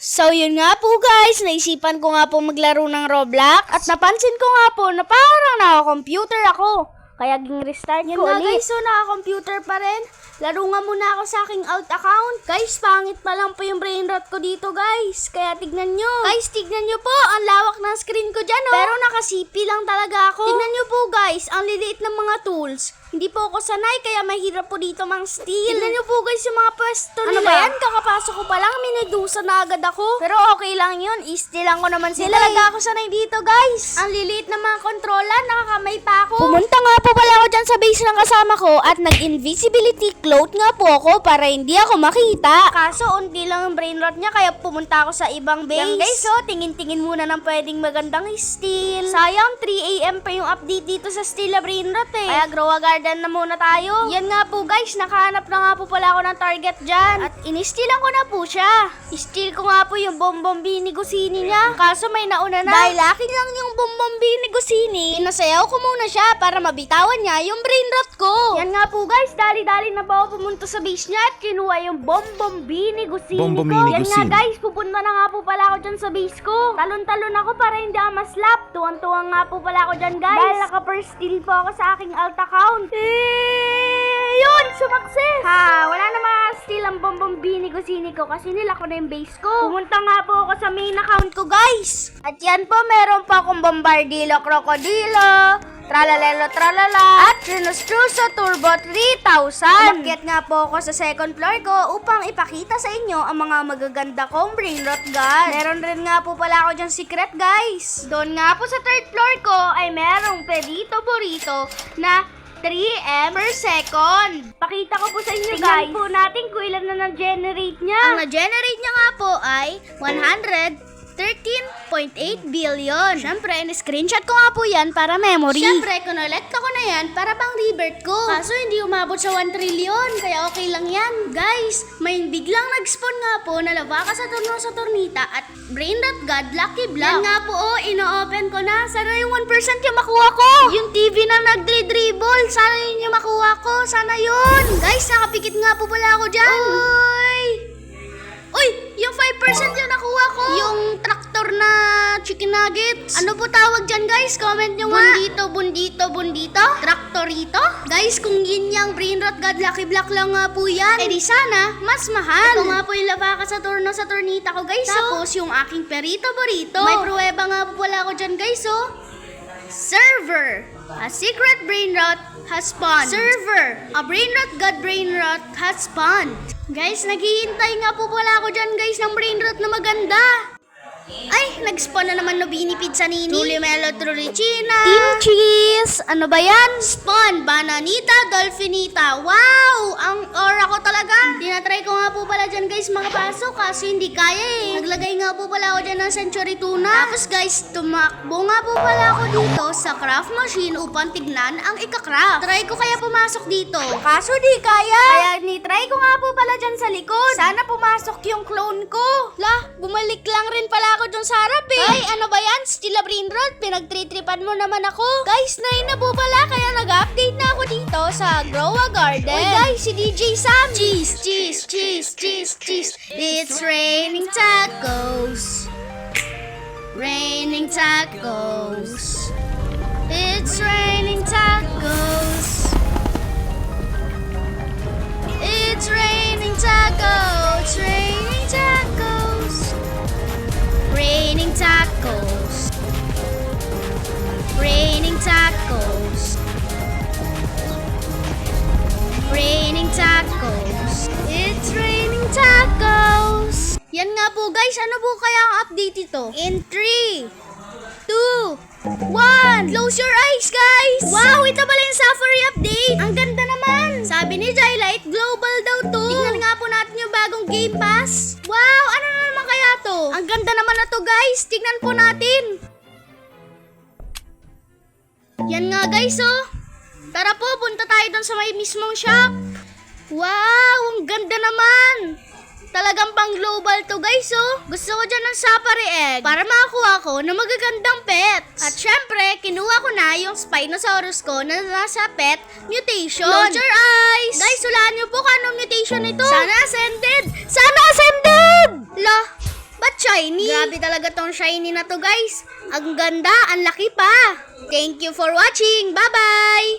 So yun nga po guys, naisipan ko nga po maglaro ng Roblox at napansin ko nga po na parang naka-computer ako. Kaya ging-restart ko ulit. Guys, so naka-computer pa rin. Laro nga muna ako sa aking alt account. Guys, pangit pa lang po yung brain rot ko dito guys. Kaya tignan nyo. Guys, tignan nyo po. Ang lawak ng screen ko dyan oh. Pero nakasipi lang talaga ako. Tignan nyo po guys, ang liliit ng mga tools. Hindi po ako sanay kaya mahirap po dito mang steal. Tignan nyo po guys yung mga pwesto nila. Ano ba yan? Kakapasok ko pa lang, minedusa na agad ako. Pero okay lang yun, i-stealan ko naman sila. Talaga ako sanay dito guys. Ang liliit ng mga controller, nakakamay pa ako. Pumunta nga po pala ako dyan sa base ng kasama ko at nag-invisibility cloth nga po ako para hindi ako makita. Kaso unti lang yung brain rot niya kaya pumunta ako sa ibang base. Yan guys, so tingin-tingin muna ng pwedeng magandang steal. Sayang 3 AM pa yung update dito sa Steal a Brain Rot eh. Kaya grow a garden na muna tayo. Yan nga po guys, nakahanap na nga po pala ako ng target dyan. At in-stealan ko na po siya. I-steal ko nga po yung Bombombini Gusini niya. Kaso may nauna na. Dahil akin lang yung Bombombini Gusini, pinasayaw ko muna siya para mabitawan niya yung brain rot ko. Yan nga po guys, dali-dali na po ako pumunta sa base niya at kinuha yung Bombombini Gusini ko. Yan nga guys, pupunta na nga po pala ako dyan sa base ko. Talon-talon ako para hindi ako maslap. Tuwang-tuwang nga po pala ako dyan guys. Dahil naka-first steal po ako sa aking alt account. Yun! Sumakses! Ha! Wala na ma-steal ang Bombombini Gusini ko kasi nila ko na yung base ko. Pumunta nga po ako sa main account ko guys. At yan po, meron pa akong Bombardilo Crocodilo, Tralalelo Tralala, at Rinostruso Turbo 3000. Umakyat nga po ako sa second floor ko upang ipakita sa inyo ang mga magaganda kong brain rot gun. Meron rin nga po pala ako dyan secret guys. Doon nga po sa third floor ko ay merong Pedito Burrito na 3M per second. Pakita ko po sa inyo guys. Tingnan po natin kung ilan na na-generate niya. Ang na-generate niya nga po ay 113.8 billion. Siyempre, in-screenshot ko nga po yan para memory. Siyempre, kinolect ko na yan para pang rebirth ko. Kaso hindi umabot sa 1 trillion, kaya okay lang yan. Guys, may biglang nag-spawn nga po na Lavaka sa Turno sa Tornita at Brain Rot God Lucky Block. Yan nga po, ino-open ko na. Sana yung 1% yung makuha ko. Yung TV na nagdri-dribble, sana yun yung makuha ko. Sana yun. Guys, nakapikit nga po pala ako dyan. Uy, yung 5% yung nakuha ko. Yung traktor na chicken nuggets. Ano po tawag dyan guys? Comment nyo nga. Bundito? Traktorito? Guys, kung yun yung Brain Rot God Lucky Block lang nga po yan, eh di sana, mas mahal. Ito nga po yung Lavaka sa Turno sa Tornita ko guys. Tapos yung aking Perito Burrito. May pruweba nga po pala ako dyan guys Server, a secret brain rot has spawned. Server, a brain rot God brain rot has spawned. Guys, naghihintay nga po pala ako dyan guys ng brain rot na maganda. Ay, nag-spawn na naman no Binipid sa Nini. Trulimelo Trulicina. Team Cheese. Ano ba yan? Spawn, Bananita, Dolphinita. Wow! Ang aura ko talaga. Tinatry ko nga po pala dyan guys mga pasok kasi hindi kaya eh. Naglagay nga po pala ako dyan ng Century Tuna. Tapos guys, tumakbo nga po pala ako dito sa craft machine upang tignan ang ika-craft. Try ko kaya pumasok dito. Kaso di kaya. Kaya ni-try ko nga po pala dyan sa likod. Sana pumasok yung clone ko. Lah, bumalik lang rin pala ako dun sa harap eh. Ay, ano ba yan? Steal a Brain Rot? Pinagtritripan mo naman ako. Guys, 9 na po pala kaya nag-update na ako dito sa Grow a Garden. Uy guys, si DJ Sam. Cheese. It's raining tacos. Raining tacos. It's raining tacos. It's raining tacos. Raining tacos. Raining tacos. Raining tacos. Raining tacos. It's raining tacos. Yan nga po guys, ano po kaya ang update ito? In 3, 2, 1. Close your eyes guys. Wow, ito pala yung Safari update. Ang ganda naman. Sabi ni Jylite, global daw to. Tingnan nga po natin yung bagong Game Pass. Wow, ano na naman kaya to? Ang ganda naman na to guys. Tingnan po natin. Yan nga guys Tara po, punta tayo doon sa may mismong shop. Wow, ang ganda naman. Talagang pang global to guys Gusto ko dyan ng Safari Egg para makakuha ko ng magagandang pets. At syempre, kinuha ko na yung Spinosaurus ko na nasa pet mutation. Close your eyes. Guys, hulaan nyo po kung anong mutation ito. Sana ascended. Lah, ba't shiny. Grabe talaga tong shiny na to, guys. Ang ganda, ang laki pa. Thank you for watching. Bye-bye!